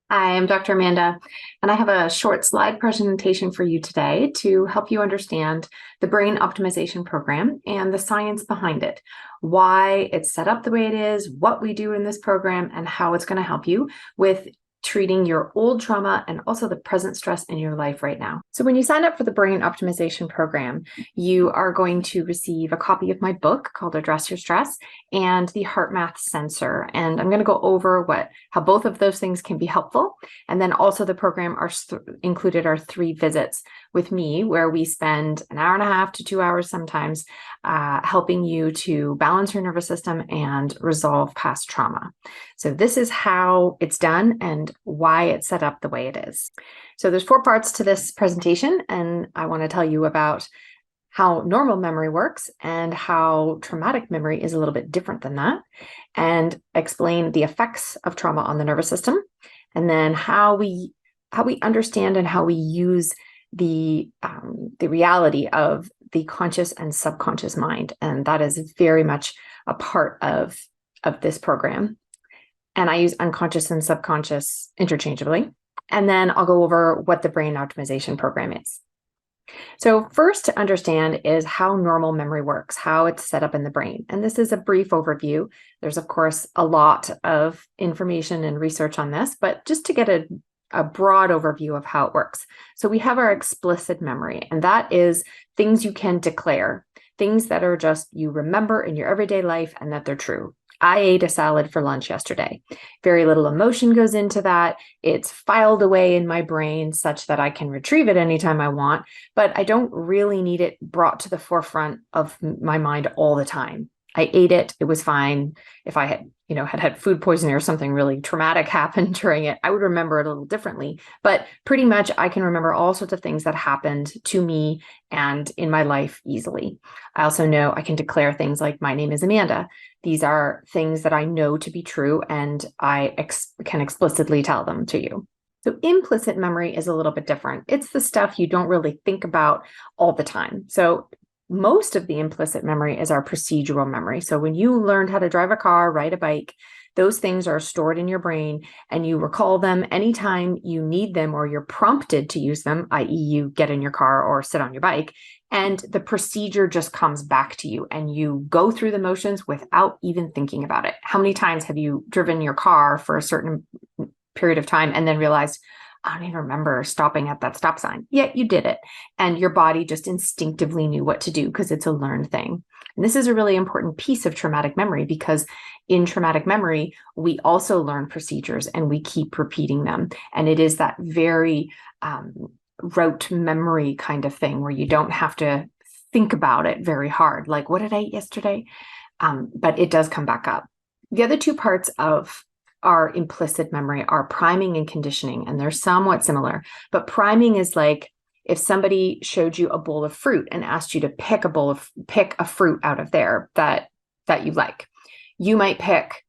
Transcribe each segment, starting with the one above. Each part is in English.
I am Dr. Amanda, and I have a short slide presentation for you today to help you understand the brain optimization program and the science behind it, why it's set up the way it is, what we do in this program, and how it's going to help you with treating your old trauma and also the present stress in your life right now. So when you sign up for the brain optimization program, you are going to receive a copy of my book called Address Your Stress and the HeartMath sensor. And I'm going to go over how both of those things can be helpful. And then also the program included our 3 visits with me, where we spend an hour and a half to 2 hours sometimes helping you to balance your nervous system and resolve past trauma. So this is how it's done and why it's set up the way it is. So there's 4 parts to this presentation, and I want to tell you about how normal memory works and how traumatic memory is a little bit different than that, and explain the effects of trauma on the nervous system, and then how we understand and how we use the reality of the conscious and subconscious mind. And that is very much a part of this program. And I use unconscious and subconscious interchangeably. And then I'll go over what the brain optimization program is. So first to understand is how normal memory works, how it's set up in the brain. And this is a brief overview. There's, of course, a lot of information and research on this, but just to get a broad overview of how it works. So we have our explicit memory, and that is things you can declare, things that are just you remember in your everyday life and that they're true. I ate a salad for lunch yesterday. Very little emotion goes into that. It's filed away in my brain such that I can retrieve it anytime I want, but I don't really need it brought to the forefront of my mind all the time. I ate it. It was fine. If I had food poisoning or something really traumatic happened during it, I would remember it a little differently. But pretty much I can remember all sorts of things that happened to me and in my life easily. I also know I can declare things like, my name is Amanda. These are things that I know to be true, and I can explicitly tell them to you. So implicit memory is a little bit different. It's the stuff you don't really think about all the time. So most of the implicit memory is our procedural memory. So when you learned how to drive a car, ride a bike, those things are stored in your brain and you recall them anytime you need them or you're prompted to use them, i.e. you get in your car or sit on your bike, and the procedure just comes back to you and you go through the motions without even thinking about it. How many times have you driven your car for a certain period of time and then realized, I don't even remember stopping at that stop sign. Yet you did it. And your body just instinctively knew what to do because it's a learned thing. And this is a really important piece of traumatic memory, because in traumatic memory, we also learn procedures and we keep repeating them. And it is that very rote memory kind of thing where you don't have to think about it very hard. Like, what did I eat yesterday? But it does come back up. The other 2 parts of our implicit memory are priming and conditioning, and they're somewhat similar. But priming is like if somebody showed you a bowl of fruit and asked you to pick a fruit out of there that you like. You might pick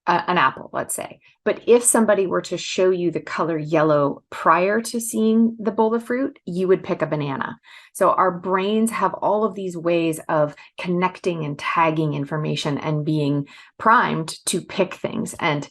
an apple, let's say. But if somebody were to show you the color yellow prior to seeing the bowl of fruit, you would pick a banana. So our brains have all of these ways of connecting and tagging information and being primed to pick things. And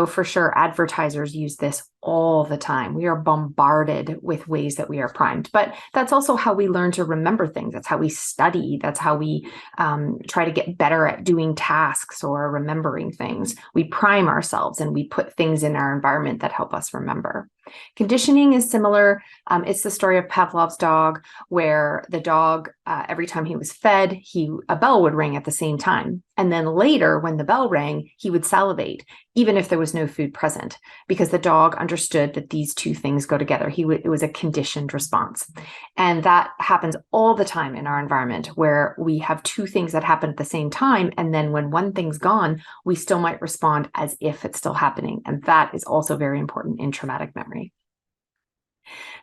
for sure, advertisers use this all the time. We are bombarded with ways that we are primed, but that's also how we learn to remember things. That's how we study. That's how we try to get better at doing tasks or remembering things. We prime ourselves and we put things in our environment that help us remember. Conditioning is similar. It's the story of Pavlov's dog, where the dog, every time he was fed, a bell would ring at the same time. And then later, when the bell rang, he would salivate, even if there was no food present, because the dog understood that these 2 things go together. It was a conditioned response. And that happens all the time in our environment, where we have 2 things that happen at the same time. And then when one thing's gone, we still might respond as if it's still happening. And that is also very important in traumatic memory.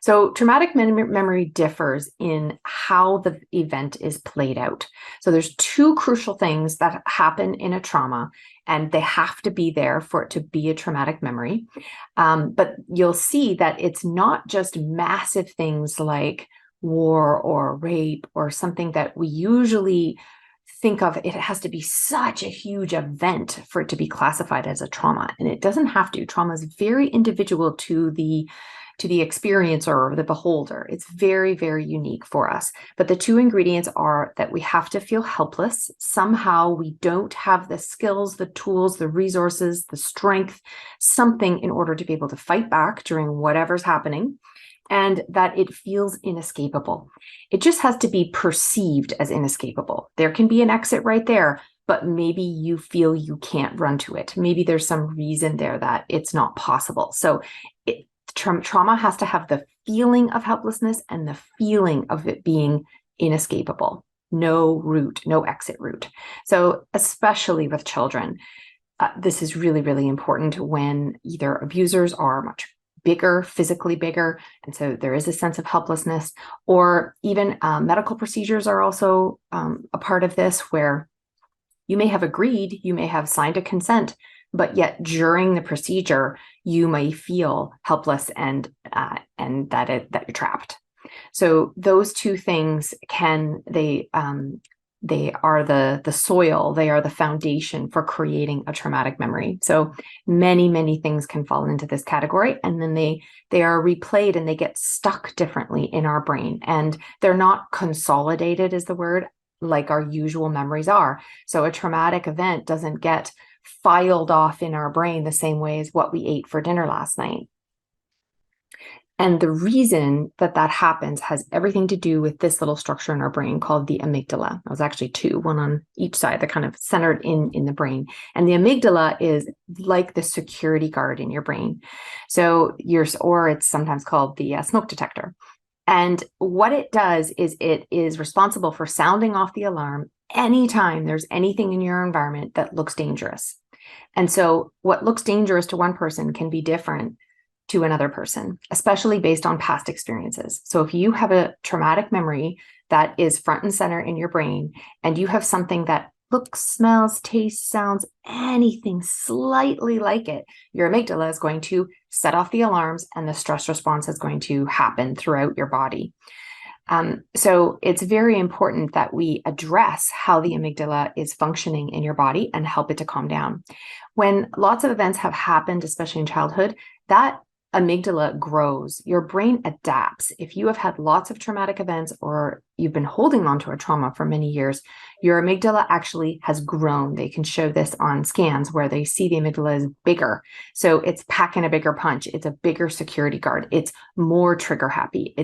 So traumatic memory differs in how the event is played out. So there's 2 crucial things that happen in a trauma, and they have to be there for it to be a traumatic memory. But you'll see that it's not just massive things like war or rape or something that we usually think of it has to be such a huge event for it to be classified as a trauma. And it doesn't have to. Trauma is very individual to the experiencer or the beholder. It's very, very unique for us. But the two ingredients are that we have to feel helpless. Somehow we don't have the skills, the tools, the resources, the strength, something in order to be able to fight back during whatever's happening, and that it feels inescapable. It just has to be perceived as inescapable. There can be an exit right there, but maybe you feel you can't run to it. Maybe there's some reason there that it's not possible. So trauma has to have the feeling of helplessness and the feeling of it being inescapable. No route, no exit route. So especially with children, this is really, really important when either abusers are much bigger, physically bigger, and so there is a sense of helplessness, or even medical procedures are also a part of this, where you may have agreed, you may have signed a consent, but yet during the procedure, you may feel helpless and that you're trapped. So those two things they are the soil, they are the foundation for creating a traumatic memory. So many, many things can fall into this category, and then they are replayed and they get stuck differently in our brain, and they're not consolidated, is the word, like our usual memories are. So a traumatic event doesn't get filed off in our brain the same way as what we ate for dinner last night. And the reason that happens has everything to do with this little structure in our brain called the amygdala. There's actually two, one on each side, that kind of centered in the brain. And the amygdala is like the security guard in your brain. So or it's sometimes called the smoke detector. And what it does is it is responsible for sounding off the alarm anytime there's anything in your environment that looks dangerous. And so what looks dangerous to one person can be different to another person, especially based on past experiences. So if you have a traumatic memory that is front and center in your brain, and you have something that looks, smells, tastes, sounds, anything slightly like it, your amygdala is going to set off the alarms, and the stress response is going to happen throughout your body. So it's very important that we address how the amygdala is functioning in your body and help it to calm down. When lots of events have happened, especially in childhood, that amygdala grows, your brain adapts. If you have had lots of traumatic events, or you've been holding on to a trauma for many years, your amygdala actually has grown. They can show this on scans where they see the amygdala is bigger. So it's packing a bigger punch. It's a bigger security guard. It's more trigger happy.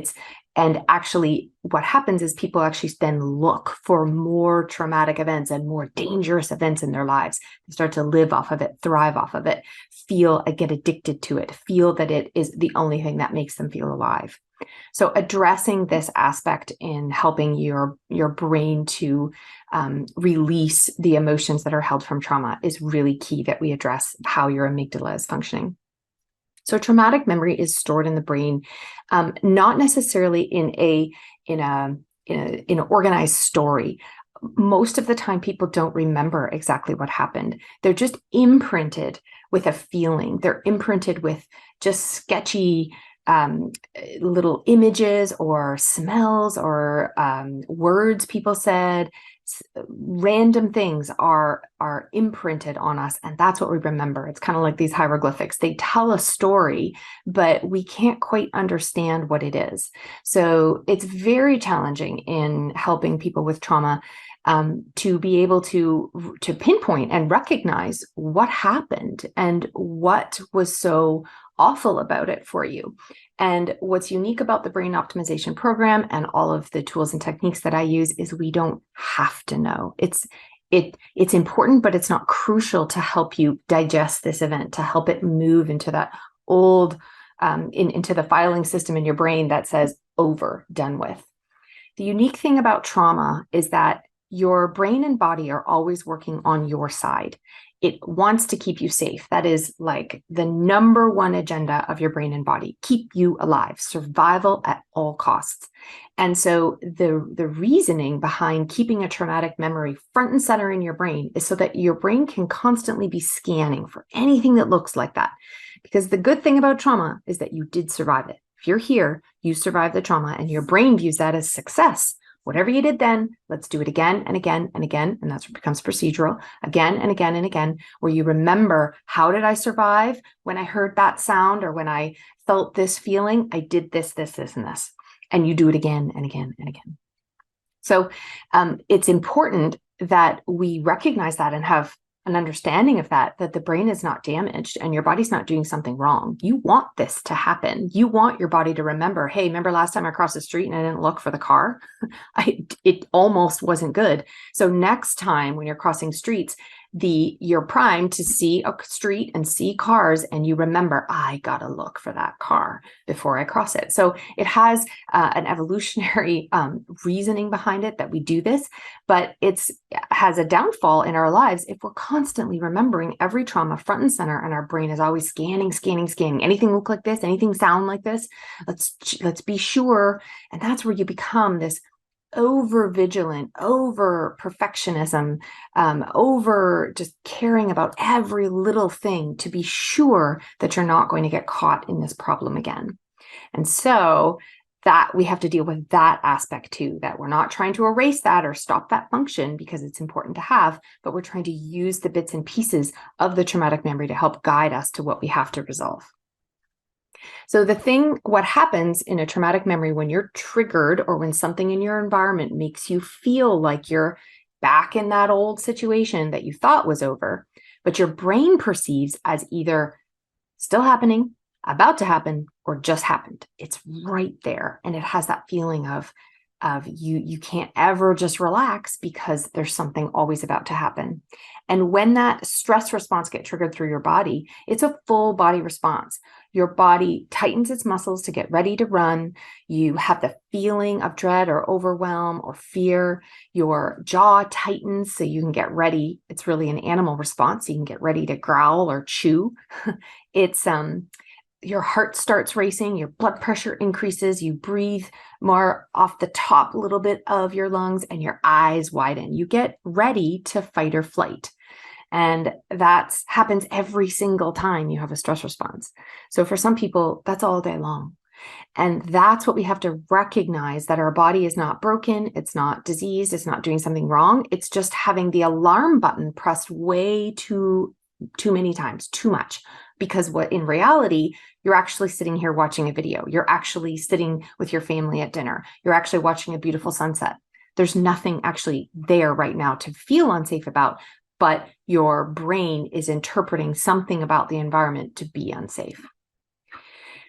And actually what happens is people actually then look for more traumatic events and more dangerous events in their lives. They start to live off of it, thrive off of it, get addicted to it, feel that it is the only thing that makes them feel alive. So addressing this aspect in helping your brain to release the emotions that are held from trauma is really key, that we address how your amygdala is functioning. So traumatic memory is stored in the brain, not necessarily in an organized story. Most of the time, people don't remember exactly what happened. They're just imprinted with a feeling. They're imprinted with just sketchy little images or smells or words people said. Random things are imprinted on us, and that's what we remember. It's kind of like these hieroglyphics. They tell a story, but we can't quite understand what it is. So it's very challenging in helping people with trauma to be able to pinpoint and recognize what happened and what was so awful about it for you. And what's unique about the brain optimization program and all of the tools and techniques that I use is we don't have to know. It's important, but it's not crucial to help you digest this event, to help it move into that old, into the filing system in your brain that says over, done with. The unique thing about trauma is that your brain and body are always working on your side. It wants to keep you safe. That is like the number one agenda of your brain and body: keep you alive, survival at all costs. And so the reasoning behind keeping a traumatic memory front and center in your brain is so that your brain can constantly be scanning for anything that looks like that. Because the good thing about trauma is that you did survive it. If you're here, you survived the trauma, and your brain views that as success. whatever you did then, let's do it again and again and again. And that's what becomes procedural, again and again and again, where you remember, how did I survive when I heard that sound, or when I felt this feeling? I did this, this, this, and this. And you do it again and again and again. So it's important that we recognize that and have an understanding of that the brain is not damaged and your body's not doing something wrong. You want this to happen. You want your body to remember, hey, remember last time I crossed the street and I didn't look for the car? It almost wasn't good. So next time when you're crossing streets, you're primed to see a street and see cars, and you remember, I gotta look for that car before I cross it. So it has an evolutionary reasoning behind it that we do this, but it has a downfall in our lives if we're constantly remembering every trauma front and center, and our brain is always scanning. Anything look like this? Anything sound like this? Let's be sure. And that's where you become this over vigilant, over perfectionism, over just caring about every little thing to be sure that you're not going to get caught in this problem again. And so that we have to deal with that aspect too, that we're not trying to erase that or stop that function because it's important to have, but we're trying to use the bits and pieces of the traumatic memory to help guide us to what we have to resolve. So what happens in a traumatic memory when you're triggered, or when something in your environment makes you feel like you're back in that old situation that you thought was over, but your brain perceives as either still happening, about to happen, or just happened. It's right there. And it has that feeling of you can't ever just relax because there's something always about to happen. And when that stress response gets triggered through your body, it's a full body response. Your body tightens its muscles to get ready to run. You have the feeling of dread or overwhelm or fear. Your jaw tightens so you can get ready. It's really an animal response. So you can get ready to growl or chew. Your heart starts racing, your blood pressure increases, you breathe more off the top little bit of your lungs, and your eyes widen. You get ready to fight or flight. And that happens every single time you have a stress response. So for some people, that's all day long. And that's what we have to recognize, that our body is not broken, it's not diseased, it's not doing something wrong. It's just having the alarm button pressed way too many times, too much. Because what in reality, you're actually sitting here watching a video. You're actually sitting with your family at dinner. You're actually watching a beautiful sunset. There's nothing actually there right now to feel unsafe about, but your brain is interpreting something about the environment to be unsafe.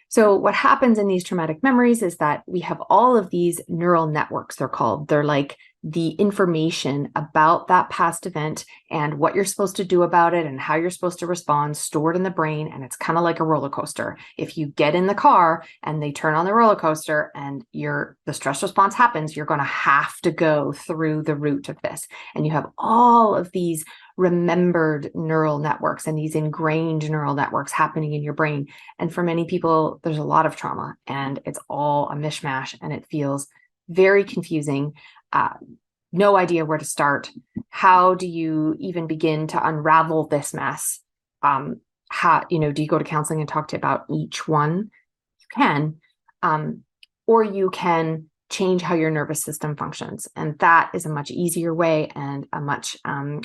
So what happens in these traumatic memories is that we have all of these neural networks, they're called. They're like the information about that past event and what you're supposed to do about it and how you're supposed to respond stored in the brain. And it's kind of like a roller coaster. If you get in the car and they turn on the roller coaster and the stress response happens, you're going to have to go through the route of this. And you have all of these remembered neural networks and these ingrained neural networks happening in your brain. And for many people, there's a lot of trauma and it's all a mishmash and it feels very confusing. No idea where to start. How do you even begin to unravel this mess? Do you go to counseling and talk to about each one? You can, or you can change how your nervous system functions. And that is a much easier way and a much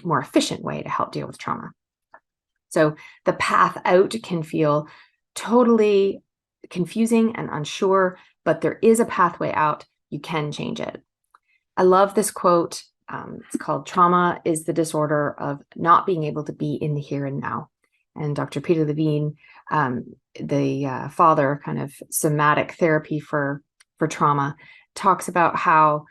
more efficient way to help deal with trauma. So the path out can feel totally confusing and unsure, but there is a pathway out. You can change it. I love this quote. It's called "Trauma is the disorder of not being able to be in the here and now." And Dr. Peter Levine, the father of kind of somatic therapy for trauma, talks about how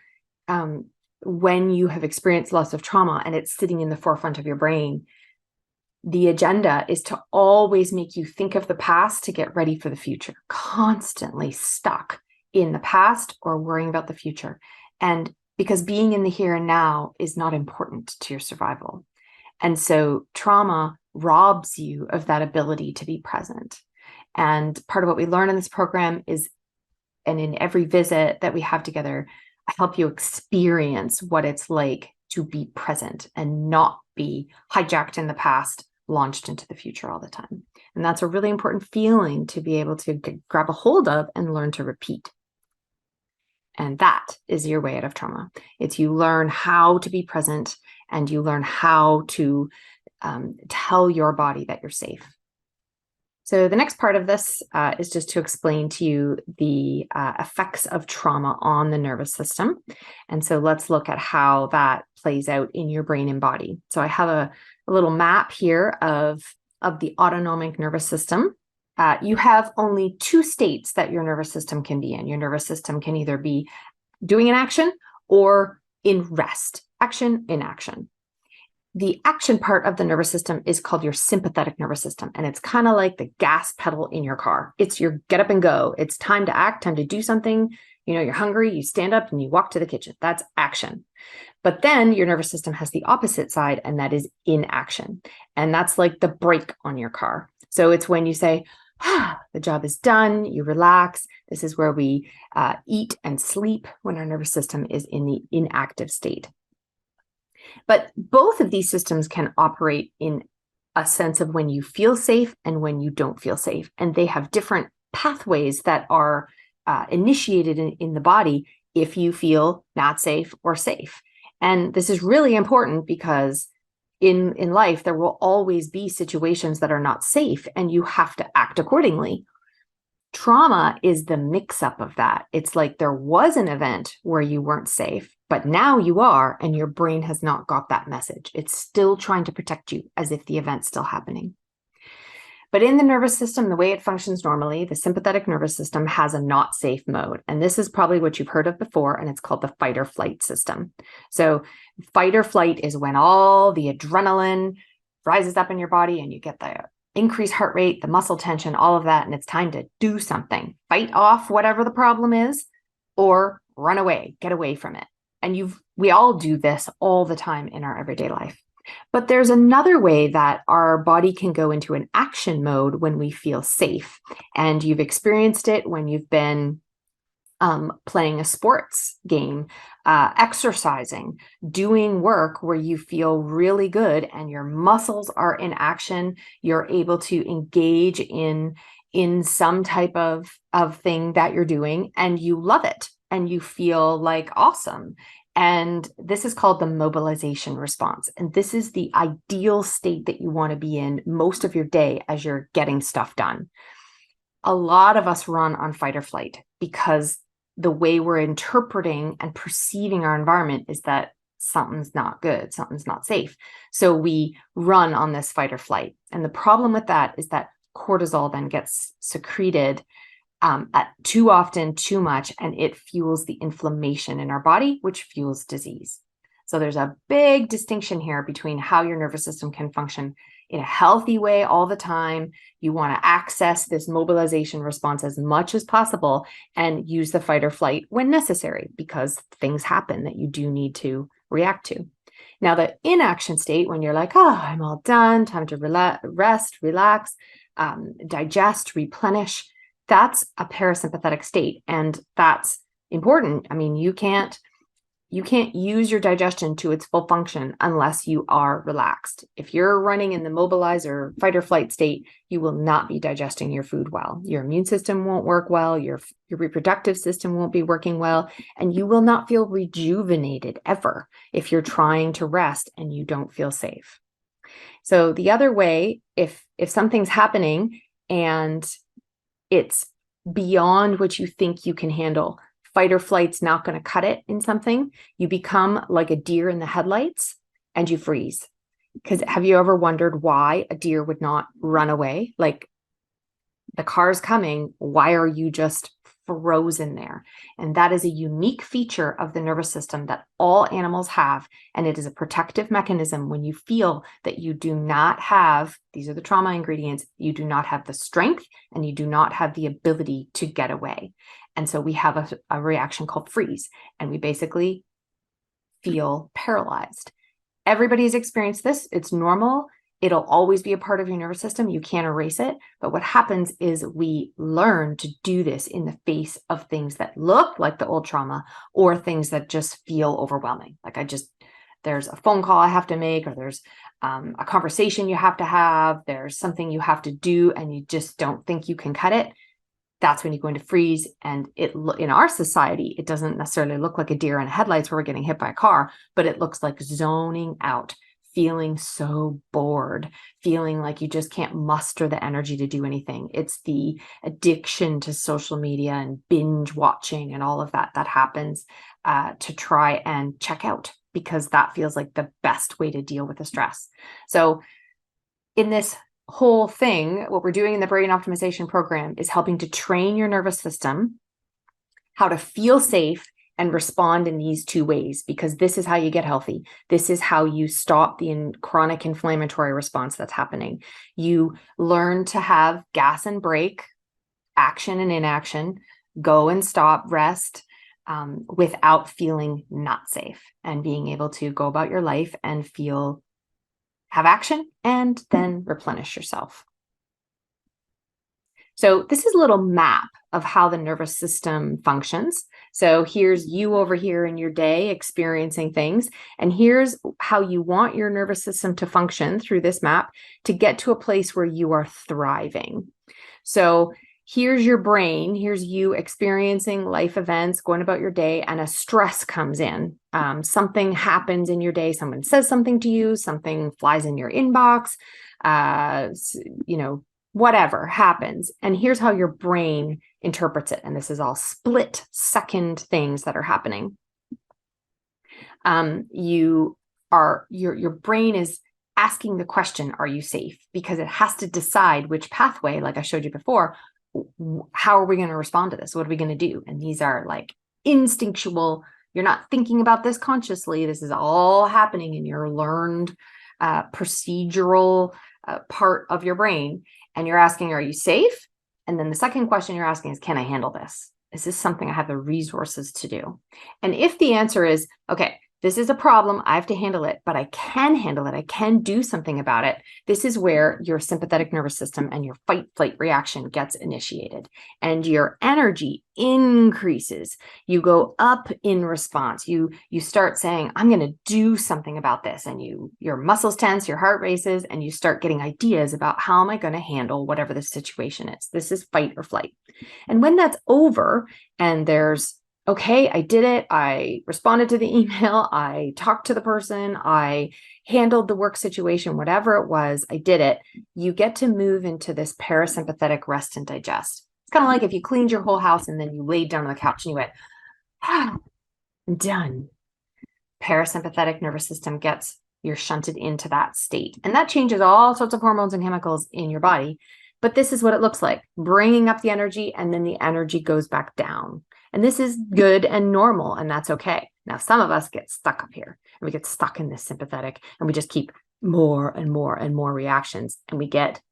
when you have experienced loss of trauma and it's sitting in the forefront of your brain, the agenda is to always make you think of the past to get ready for the future, constantly stuck in the past or worrying about the future. And because being in the here and now is not important to your survival. And so trauma robs you of that ability to be present. And part of what we learn in this program is, and in every visit that we have together, I help you experience what it's like to be present and not be hijacked in the past, launched into the future all the time. And that's a really important feeling to be able to grab a hold of and learn to repeat. And that is your way out of trauma. It's you learn how to be present and you learn how to tell your body that you're safe. So the next part of this is just to explain to you the effects of trauma on the nervous system. And so let's look at how that plays out in your brain and body. So I have a little map here of the autonomic nervous system. You have only two states that your nervous system can be in. Your nervous system can either be doing an action or in rest, action, inaction. The action part of the nervous system is called your sympathetic nervous system. And it's kind of like the gas pedal in your car. It's your get up and go. It's time to act, time to do something. You know, you're hungry, you stand up and you walk to the kitchen. That's action. But then your nervous system has the opposite side, and that is inaction. And that's like the brake on your car. So it's when you say, the job is done, you relax. This is where we eat and sleep when our nervous system is in the inactive state. But both of these systems can operate in a sense of when you feel safe and when you don't feel safe. And they have different pathways that are initiated in the body if you feel not safe or safe. And this is really important because in life, there will always be situations that are not safe and you have to act accordingly. Trauma is the mix-up of that. It's like there was an event where you weren't safe, but now you are, and your brain has not got that message. It's still trying to protect you as if the event's still happening. But in the nervous system, the way it functions normally, the sympathetic nervous system has a not safe mode. And this is probably what you've heard of before, and it's called the fight or flight system. So fight or flight is when all the adrenaline rises up in your body and you get the increased heart rate, the muscle tension, all of that, and it's time to do something. Fight off whatever the problem is, or run away, get away from it. And we all do this all the time in our everyday life. But there's another way that our body can go into an action mode when we feel safe. And you've experienced it when you've been playing a sports game, exercising, doing work where you feel really good and your muscles are in action. You're able to engage in some type of thing that you're doing and you love it and you feel like awesome. And this is called the mobilization response. And this is the ideal state that you want to be in most of your day as you're getting stuff done. A lot of us run on fight or flight because the way we're interpreting and perceiving our environment is that something's not good, something's not safe. So we run on this fight or flight. And the problem with that is that cortisol then gets secreted too often, too much, and it fuels the inflammation in our body, which fuels disease. So there's a big distinction here between how your nervous system can function in a healthy way all the time. You want to access this mobilization response as much as possible and use the fight or flight when necessary because things happen that you do need to react to. Now, the inaction state, when you're like, oh, I'm all done, time to rest, relax, digest, replenish, that's a parasympathetic state. And that's important. I mean, you can't use your digestion to its full function unless you are relaxed. If you're running in the mobilize or fight or flight state, you will not be digesting your food well. Your immune system won't work well. Your reproductive system won't be working well. And you will not feel rejuvenated ever if you're trying to rest and you don't feel safe. So the other way, if something's happening and it's beyond what you think you can handle, fight or flight's not going to cut it in something, you become like a deer in the headlights and you freeze. Because have you ever wondered why a deer would not run away? Like the car's coming, why are you just frozen there? And that is a unique feature of the nervous system that all animals have. And it is a protective mechanism when you feel that you do not have, these are the trauma ingredients, you do not have the strength and you do not have the ability to get away. And so we have a reaction called freeze, and we basically feel paralyzed. Everybody's experienced this. It's normal. It'll always be a part of your nervous system. You can't erase it. But what happens is we learn to do this in the face of things that look like the old trauma or things that just feel overwhelming. Like there's a phone call I have to make, or there's a conversation you have to have. There's something you have to do and you just don't think you can cut it. that's when you go into freeze. And in our society, it doesn't necessarily look like a deer in headlights where we're getting hit by a car, but it looks like zoning out, feeling so bored, feeling like you just can't muster the energy to do anything. It's the addiction to social media and binge watching and all of that happens to try and check out, because that feels like the best way to deal with the stress. So in this whole thing, what we're doing in the brain optimization program is helping to train your nervous system how to feel safe and respond in these two ways, because this is how you get healthy. This is how you stop the chronic inflammatory response that's happening. You learn to have gas and brake, action and inaction, go and stop, rest, without feeling not safe, and being able to go about your life and have action and then replenish yourself. So this is a little map of how the nervous system functions. So here's you over here in your day experiencing things, and here's how you want your nervous system to function through this map to get to a place where you are thriving. So here's your brain, here's you experiencing life events, going about your day, and a stress comes in. Something happens in your day, someone says something to you, something flies in your inbox, whatever happens. And here's how your brain interprets it. And this is all split second things that are happening. Your brain is asking the question, are you safe? Because it has to decide which pathway, like I showed you before, how are we going to respond to this? What are we going to do? And these are like instinctual. You're not thinking about this consciously. This is all happening in your learned procedural part of your brain. And you're asking, are you safe? And then the second question you're asking is, can I handle this? Is this something I have the resources to do? And if the answer is, okay, this is a problem, I have to handle it, but I can handle it, I can do something about it, this is where your sympathetic nervous system and your fight-flight reaction gets initiated. And your energy increases. You go up in response. You start saying, I'm going to do something about this. And your muscles tense, your heart races, and you start getting ideas about how am I going to handle whatever the situation is. This is fight or flight. And when that's over and there's, okay, I did it. I responded to the email. I talked to the person. I handled the work situation, whatever it was, I did it. You get to move into this parasympathetic rest and digest. It's kind of like if you cleaned your whole house and then you laid down on the couch and you went, I'm done. Parasympathetic nervous system you're shunted into that state. And that changes all sorts of hormones and chemicals in your body. But this is what it looks like, bringing up the energy, and then the energy goes back down. And this is good and normal, and that's okay. Now, some of us get stuck up here, and we get stuck in this sympathetic, and we just keep more and more and more reactions, and we get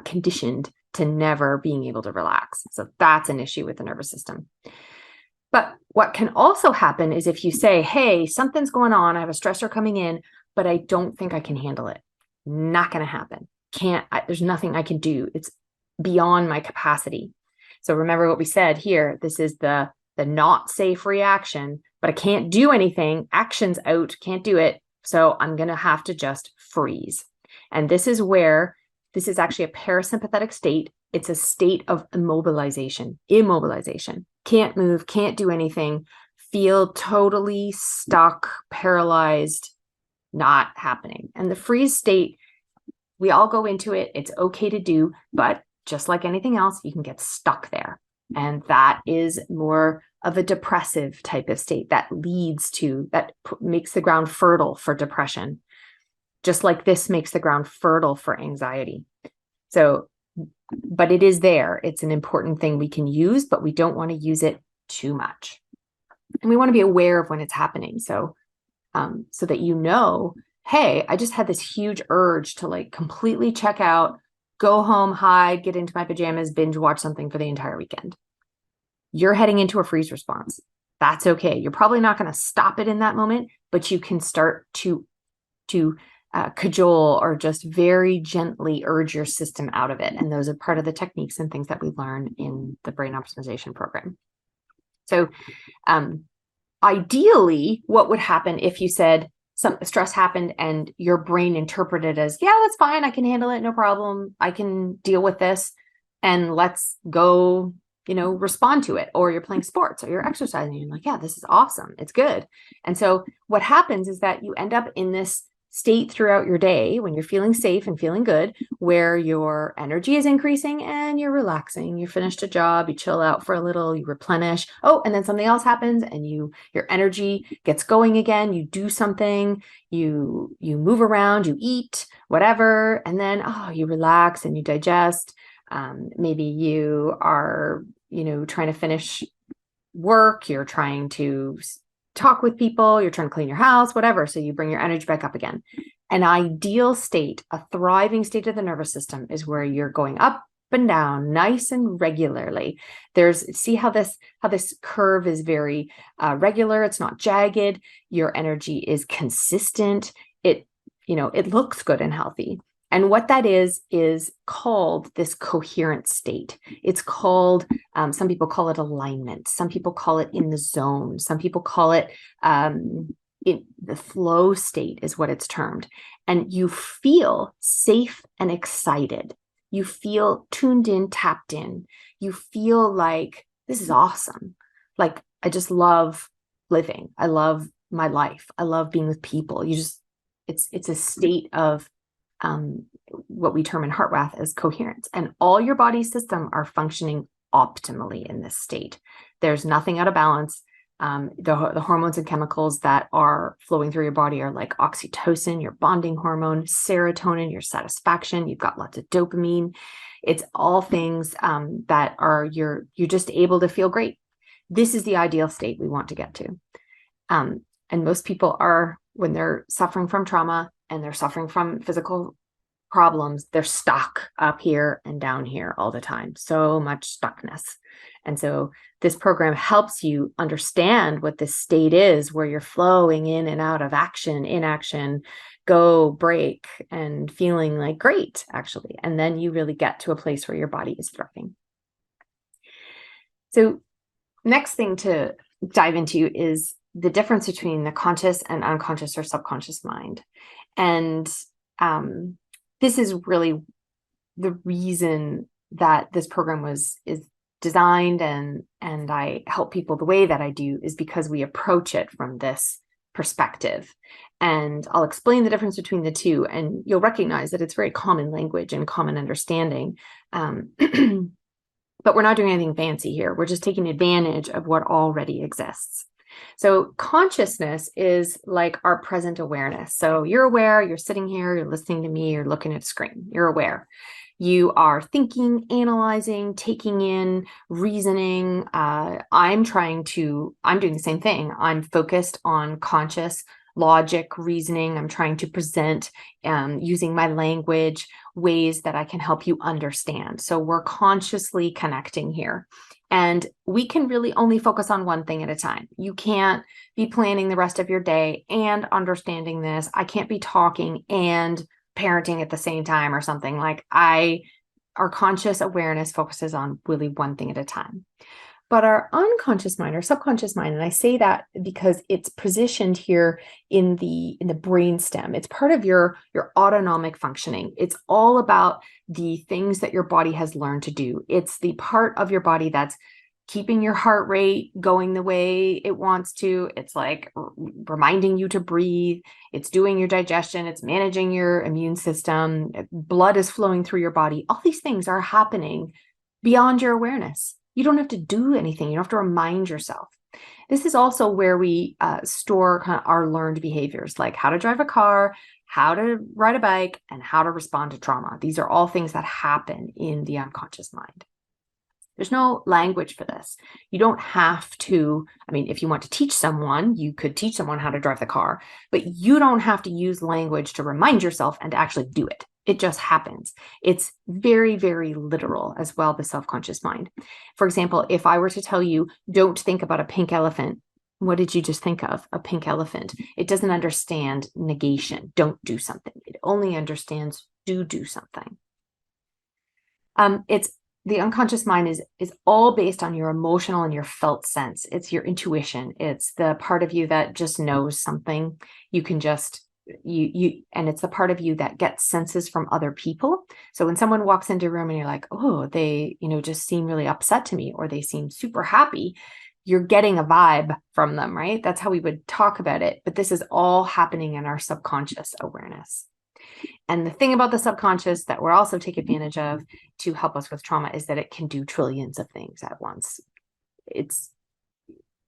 conditioned to never being able to relax. So that's an issue with the nervous system. But what can also happen is if you say, hey, something's going on, I have a stressor coming in, but I don't think I can handle it. Not going to happen. There's nothing I can do. It's beyond my capacity. So remember what we said here. This is the not safe reaction, but I can't do anything. Action's out, can't do it. So I'm going to have to just freeze. And this is actually a parasympathetic state. It's a state of immobilization. Can't move, can't do anything, feel totally stuck, paralyzed, not happening. And the freeze state, we all go into it. It's okay to do, but just like anything else, you can get stuck there. And that is more of a depressive type of state that makes the ground fertile for depression, just like this makes the ground fertile for anxiety. So, but it is there. It's an important thing we can use, but we don't want to use it too much. And we want to be aware of when it's happening. So that hey, I just had this huge urge to like completely check out, go home, hide, get into my pajamas, binge watch something for the entire weekend. You're heading into a freeze response. That's okay. You're probably not going to stop it in that moment, but you can start to cajole or just very gently urge your system out of it. And those are part of the techniques and things that we learn in the brain optimization program. So ideally, what would happen if you said, some stress happened and your brain interpreted as, yeah, that's fine. I can handle it. No problem. I can deal with this. And let's go respond to it, or you're playing sports or you're exercising. And you're like, yeah, this is awesome. It's good. And so what happens is that you end up in this state throughout your day when you're feeling safe and feeling good, where your energy is increasing and you're relaxing. You finished a job, you chill out for a little, you replenish. Oh, and then something else happens and your energy gets going again. You do something, you move around, you eat, whatever, and then you relax and you digest. Maybe you are, trying to finish work, you're trying to talk with people, you're trying to clean your house, whatever. So you bring your energy back up again. An ideal state, a thriving state of the nervous system, is where you're going up and down nice and regularly. See how this curve is very regular. It's not jagged. Your energy is consistent. It looks good and healthy. And what that is called this coherent state. It's called, some people call it alignment. Some people call it in the zone. Some people call it the flow state is what it's termed. And you feel safe and excited. You feel tuned in, tapped in. You feel like this is awesome. Like, I just love living. I love my life. I love being with people. It's a state of what we term in HeartMath as coherence, and all your body system are functioning optimally in this state. There's nothing out of balance. The hormones and chemicals that are flowing through your body are like oxytocin, your bonding hormone, serotonin, your satisfaction. You've got lots of dopamine. It's all things that are you're just able to feel great. This is the ideal state we want to get to. And most people are, when they're suffering from trauma and they're suffering from physical problems, they're stuck up here and down here all the time. So much stuckness. And so this program helps you understand what this state is, where you're flowing in and out of action, inaction, go, break, and feeling like great, actually. And then you really get to a place where your body is thriving. So next thing to dive into is the difference between the conscious and unconscious or subconscious mind. And this is really the reason that this program is designed, and I help people the way that I do, is because we approach it from this perspective. And I'll explain the difference between the two, and you'll recognize that it's very common language and common understanding. But we're not doing anything fancy here. We're just taking advantage of what already exists. So consciousness is like our present awareness. So you're aware, you're sitting here, you're listening to me, you're looking at a screen, you're aware. You are thinking, analyzing, taking in, reasoning. I'm doing the same thing. I'm focused on conscious logic, reasoning. I'm trying to present using my language ways that I can help you understand. So we're consciously connecting here. And we can really only focus on one thing at a time. You can't be planning the rest of your day and understanding this. I can't be talking and parenting at the same time or something. Our conscious awareness focuses on really one thing at a time. But our unconscious mind or subconscious mind, and I say that because it's positioned here in the brainstem. It's part of your autonomic functioning. It's all about the things that your body has learned to do. It's the part of your body that's keeping your heart rate going the way it wants to. It's like reminding you to breathe. It's doing your digestion. It's managing your immune system. Blood is flowing through your body. All these things are happening beyond your awareness. You don't have to do anything. You don't have to remind yourself. This is also where we store kind of our learned behaviors, like how to drive a car, how to ride a bike, and how to respond to trauma. These are all things that happen in the unconscious mind. There's no language for this. You don't have to, if you want to teach someone, you could teach someone how to drive the car, but you don't have to use language to remind yourself and to actually do it. It just happens. It's very, very literal as well, the self-conscious mind. For example, if I were to tell you, don't think about a pink elephant, what did you just think of? A pink elephant. It doesn't understand negation. Don't do something. It only understands do something. The unconscious mind is all based on your emotional and your felt sense. It's your intuition. It's the part of you that just knows something. You can just and it's the part of you that gets senses from other people. So when someone walks into a room and you're like, oh, they, just seem really upset to me, or they seem super happy, you're getting a vibe from them, right? That's how we would talk about it. But this is all happening in our subconscious awareness. And the thing about the subconscious that we're also take advantage of to help us with trauma is that it can do trillions of things at once. It's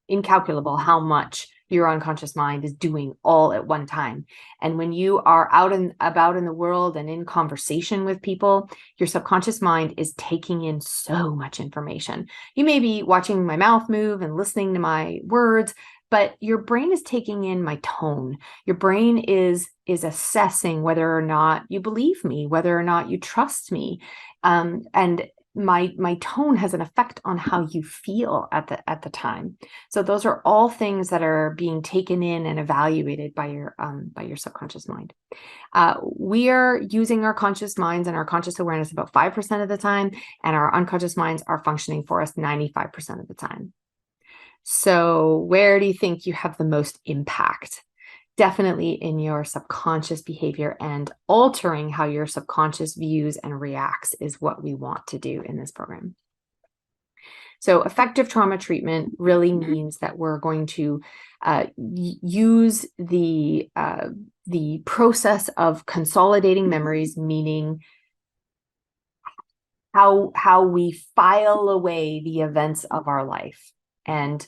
incalculable how much your unconscious mind is doing all at one time. And when you are out and about in the world and in conversation with people, your subconscious mind is taking in so much information. You may be watching my mouth move and listening to my words, but your brain is taking in my tone. Your brain is assessing whether or not you believe me, whether or not you trust me. And my tone has an effect on how you feel at the time. So those are all things that are being taken in and evaluated by your subconscious mind. We are using our conscious minds and our conscious awareness about 5% of the time, and our unconscious minds are functioning for us 95% of the time. So where do you think you have the most impact? Definitely in your subconscious behavior, and altering how your subconscious views and reacts is what we want to do in this program. So effective trauma treatment really means that we're going to use the process of consolidating memories, meaning how we file away the events of our life. And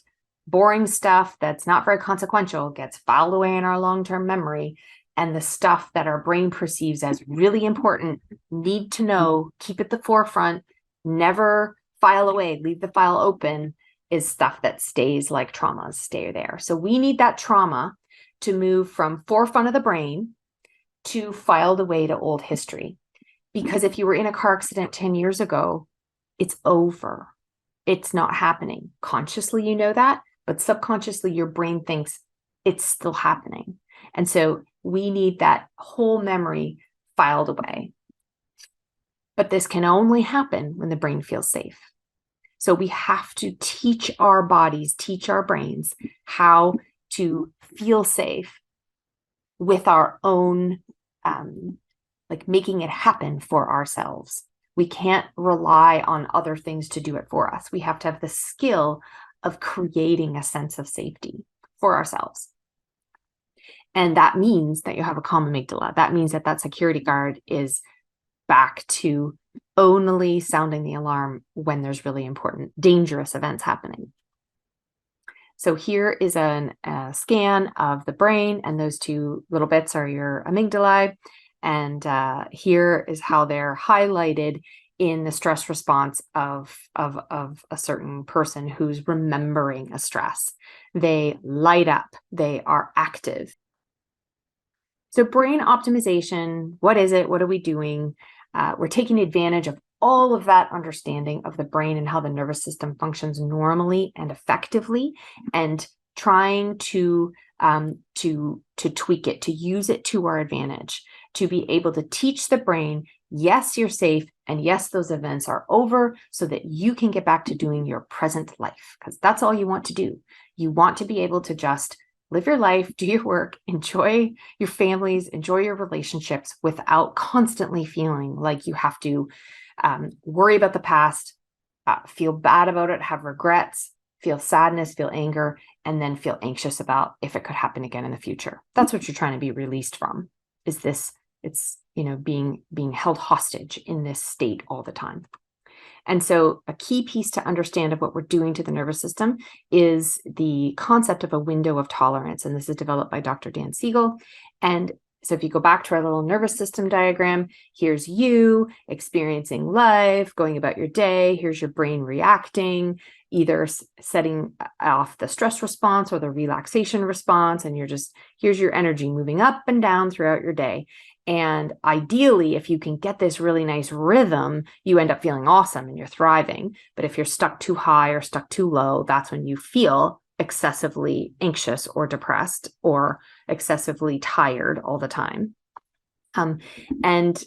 boring stuff that's not very consequential gets filed away in our long-term memory, and the stuff that our brain perceives as really important, need to know, keep at the forefront, never file away, leave the file open, is stuff that stays like traumas, stay there. So we need that trauma to move from forefront of the brain to filed away to old history. Because if you were in a car accident 10 years ago, it's over. It's not happening. Consciously, you know that, but subconsciously, your brain thinks it's still happening. And so we need that whole memory filed away. But this can only happen when the brain feels safe. So we have to teach our bodies, teach our brains how to feel safe with our own, making it happen for ourselves. We can't rely on other things to do it for us. We have to have the skill of creating a sense of safety for ourselves. And that means that you have a calm amygdala. That means that security guard is back to only sounding the alarm when there's really important, dangerous events happening. So here is a scan of the brain, and those two little bits are your amygdalae. And here is how they're highlighted in the stress response of a certain person who's remembering a stress. They light up, they are active. So brain optimization, what is it? What are we doing? We're taking advantage of all of that understanding of the brain and how the nervous system functions normally and effectively, and trying to tweak it, to use it to our advantage, to be able to teach the brain, yes, you're safe, and yes, those events are over, so that you can get back to doing your present life, because that's all you want to do. You want to be able to just live your life, do your work, enjoy your families, enjoy your relationships without constantly feeling like you have to worry about the past, feel bad about it, have regrets, feel sadness, feel anger, and then feel anxious about if it could happen again in the future. That's what you're trying to be released from, is this, it's, being held hostage in this state all the time. And so a key piece to understand of what we're doing to the nervous system is the concept of a window of tolerance. And this is developed by Dr. Dan Siegel. And so if you go back to our little nervous system diagram, here's you experiencing life, going about your day. Here's your brain reacting, either setting off the stress response or the relaxation response. And here's your energy moving up and down throughout your day. And ideally, if you can get this really nice rhythm, you end up feeling awesome and you're thriving. But if you're stuck too high or stuck too low, that's when you feel excessively anxious or depressed or excessively tired all the time. And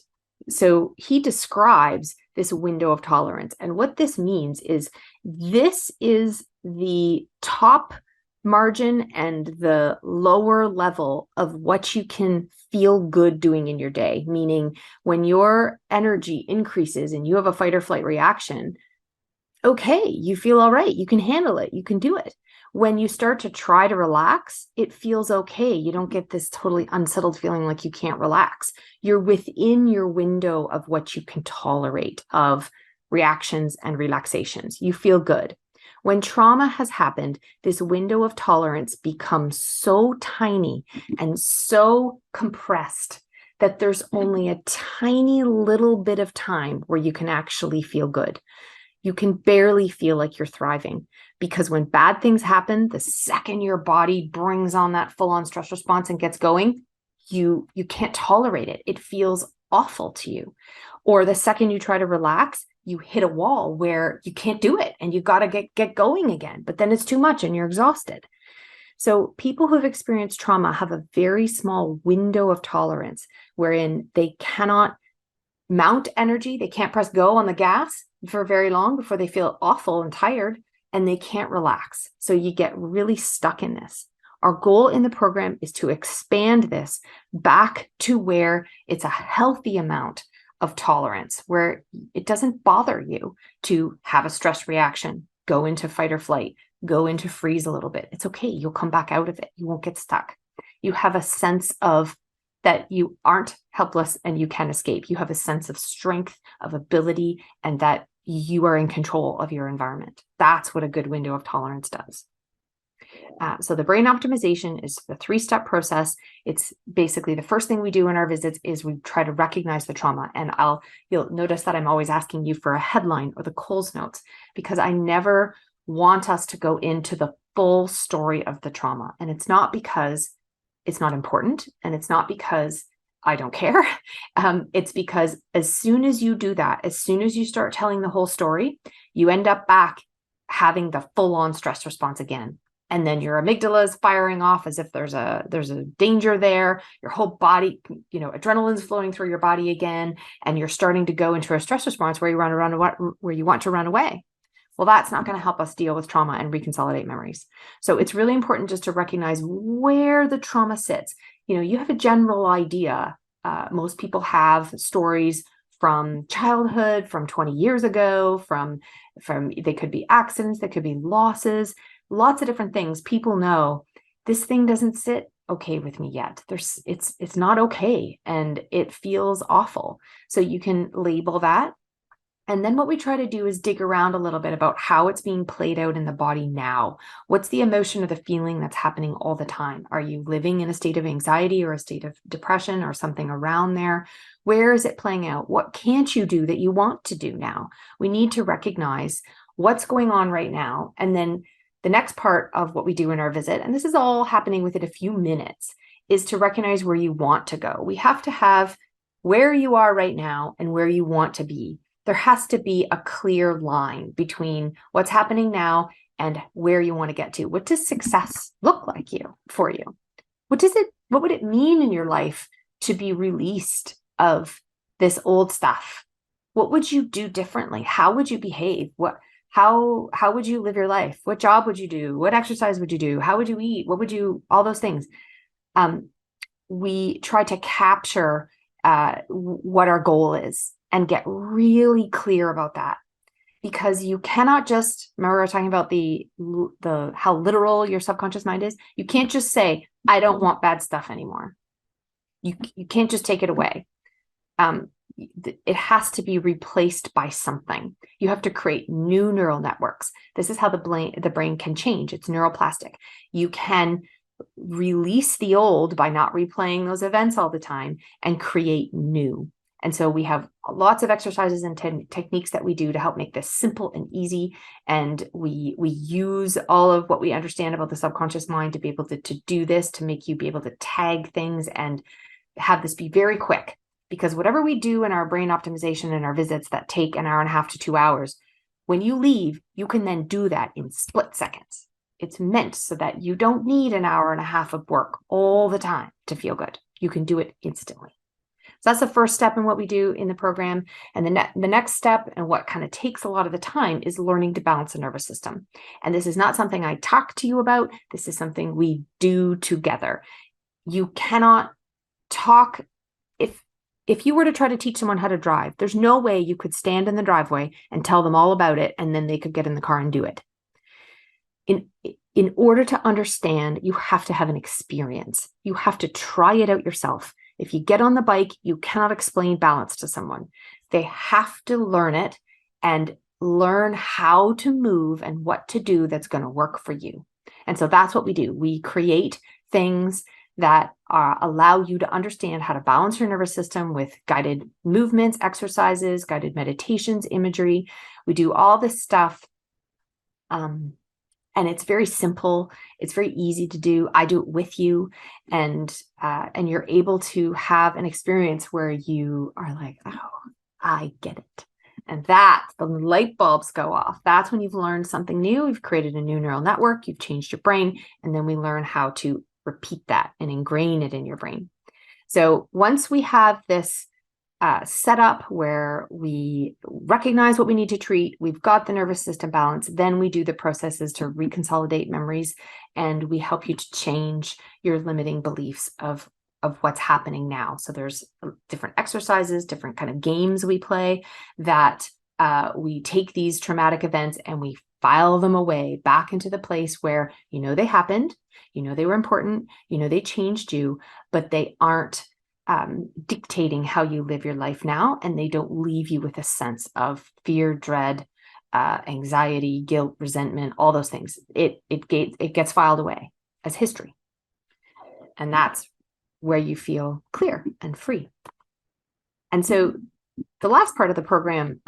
so he describes this window of tolerance. And what this means is this is the top margin and the lower level of what you can feel good doing in your day. Meaning when your energy increases and you have a fight or flight reaction, okay, you feel all right. You can handle it. You can do it. When you start to try to relax, it feels okay. You don't get this totally unsettled feeling like you can't relax. You're within your window of what you can tolerate of reactions and relaxations. You feel good. When trauma has happened, this window of tolerance becomes so tiny and so compressed that there's only a tiny little bit of time where you can actually feel good. You can barely feel like you're thriving, because when bad things happen, the second your body brings on that full-on stress response and gets going, you can't tolerate it. It feels awful to you. Or the second you try to relax, you hit a wall where you can't do it and you've got to get going again, but then it's too much and you're exhausted. So people who have experienced trauma have a very small window of tolerance wherein they cannot mount energy. They can't press go on the gas for very long before they feel awful and tired, and they can't relax. So you get really stuck in this. Our goal in the program is to expand this back to where it's a healthy amount of tolerance, where it doesn't bother you to have a stress reaction, go into fight or flight, go into freeze a little bit. It's okay. You'll come back out of it. You won't get stuck. You have a sense of that you aren't helpless and you can escape. You have a sense of strength, of ability, and that you are in control of your environment. That's what a good window of tolerance does. So the brain optimization is the 3-step process. It's basically the first thing we do in our visits is we try to recognize the trauma. And you'll notice that I'm always asking you for a headline or the Coles notes, because I never want us to go into the full story of the trauma. And it's not because it's not important, and it's not because I don't care. It's because as soon as you do that, as soon as you start telling the whole story, you end up back having the full-on stress response again. And then your amygdala is firing off as if there's a danger there. Your whole body, adrenaline's flowing through your body again, and you're starting to go into a stress response where you want to run away. Well, that's not going to help us deal with trauma and reconsolidate memories. So it's really important just to recognize where the trauma sits. You have a general idea. Most people have stories from childhood, from 20 years ago, from they could be accidents, they could be losses, lots of different things. People know this thing doesn't sit okay with me yet. It's not okay, and it feels awful. So you can label that. And then what we try to do is dig around a little bit about how it's being played out in the body now. What's the emotion or the feeling that's happening all the time? Are you living in a state of anxiety or a state of depression or something around there? Where is it playing out? What can't you do that you want to do now? We need to recognize what's going on right now. And then the next part of what we do in our visit, and this is all happening within a few minutes, is to recognize where you want to go. We have to have where you are right now and where you want to be. There has to be a clear line between what's happening now and where you want to get to. What does success look like for you? What would it mean in your life to be released of this old stuff? What would you do differently? How would you behave? How would you live your life? What job would you do? What exercise would you do? How would you eat? All those things. We try to capture what our goal is and get really clear about that, because you cannot just, remember we were talking about the how literal your subconscious mind is. You can't just say, I don't want bad stuff anymore. You can't just take it away. It has to be replaced by something. You have to create new neural networks. This is how the brain can change. It's neuroplastic. You can release the old by not replaying those events all the time and create new. And so we have lots of exercises and techniques that we do to help make this simple and easy. And we use all of what we understand about the subconscious mind to be able to do this, to make you be able to tag things and have this be very quick. Because whatever we do in our brain optimization and our visits that take an hour and a half to 2 hours, when you leave, you can then do that in split seconds. It's meant so that you don't need an hour and a half of work all the time to feel good. You can do it instantly. So that's the first step in what we do in the program. And the next step, and what kind of takes a lot of the time, is learning to balance the nervous system. And this is not something I talk to you about. This is something we do together. You cannot talk. If you were to try to teach someone how to drive, there's no way you could stand in the driveway and tell them all about it, and then they could get in the car and do it. In order to understand, you have to have an experience. You have to try it out yourself. If you get on the bike, you cannot explain balance to someone. They have to learn it and learn how to move and what to do that's going to work for you. And so that's what we do. We create things that allow you to understand how to balance your nervous system with guided movements, exercises, guided meditations, imagery. We do all this stuff. And it's very simple. It's very easy to do. I do it with you, and you're able to have an experience where you are like, oh, I get it. And that's the light bulbs go off. That's when you've learned something new. You've created a new neural network. You've changed your brain. And then we learn how to repeat that and ingrain it in your brain. So once we have this set up where we recognize what we need to treat, we've got the nervous system balance, then we do the processes to reconsolidate memories, and we help you to change your limiting beliefs of what's happening now. So there's different exercises, different kind of games we play that we take these traumatic events and we file them away back into the place where they happened, they were important, they changed you, but they aren't dictating how you live your life now, and they don't leave you with a sense of fear, dread, anxiety, guilt, resentment, all those things. It gets filed away as history, and that's where you feel clear and free. And so the last part of the program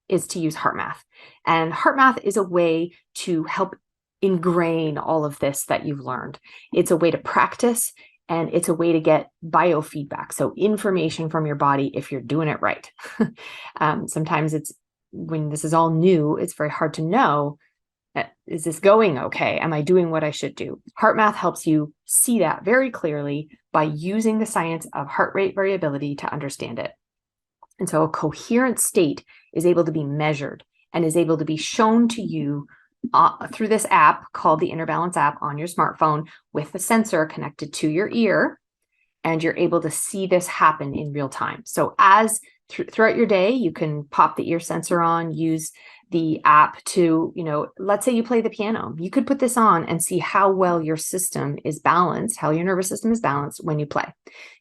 is to use HeartMath, and HeartMath is a way to help ingrain all of this that you've learned. It's a way to practice. And it's a way to get biofeedback, so information from your body if you're doing it right. Sometimes when this is all new, it's very hard to know, is this going okay? Am I doing what I should do? HeartMath helps you see that very clearly by using the science of heart rate variability to understand it. And so a coherent state is able to be measured and is able to be shown to you through this app called the Inner Balance app on your smartphone with a sensor connected to your ear, and you're able to see this happen in real time. So throughout your day, you can pop the ear sensor on, use the app to, let's say you play the piano. You could put this on and see how well your system is balanced, how your nervous system is balanced when you play.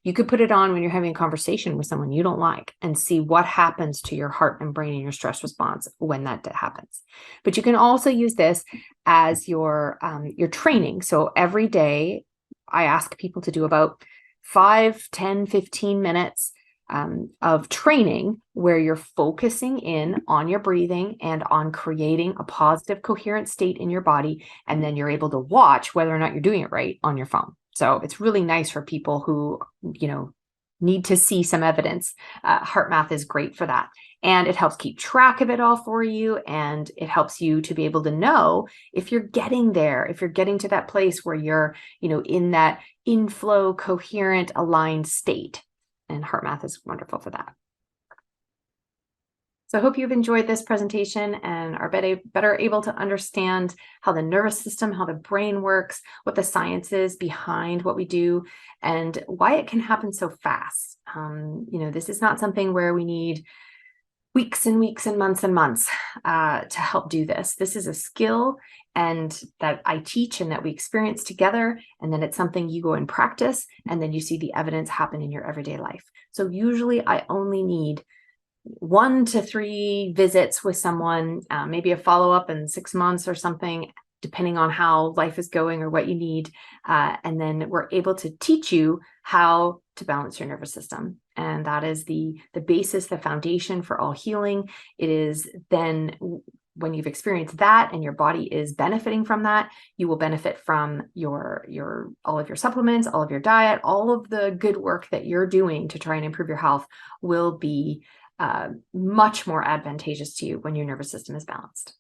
You could put it on when you're having a conversation with someone you don't like and see what happens to your heart and brain and your stress response when that happens. But you can also use this as your training. So every day I ask people to do about 5, 10, 15 minutes of training where you're focusing in on your breathing and on creating a positive, coherent state in your body. And then you're able to watch whether or not you're doing it right on your phone. So it's really nice for people who, need to see some evidence. HeartMath is great for that. And it helps keep track of it all for you. And it helps you to be able to know if you're getting there, if you're getting to that place where you're, in that inflow, coherent, aligned state. And HeartMath is wonderful for that. So I hope you've enjoyed this presentation and are better able to understand how the nervous system, how the brain works, what the science is behind what we do, and why it can happen so fast. This is not something where we need weeks and weeks and months to help do this. This is a skill and that I teach and that we experience together. And then it's something you go and practice, and then you see the evidence happen in your everyday life. So usually I only need 1 to 3 visits with someone, maybe a follow-up in 6 months or something, depending on how life is going or what you need. And then we're able to teach you how to balance your nervous system. And that is the basis, the foundation for all healing. It is then when you've experienced that and your body is benefiting from that, you will benefit from all of your supplements, all of your diet, all of the good work that you're doing to try and improve your health will be much more advantageous to you when your nervous system is balanced.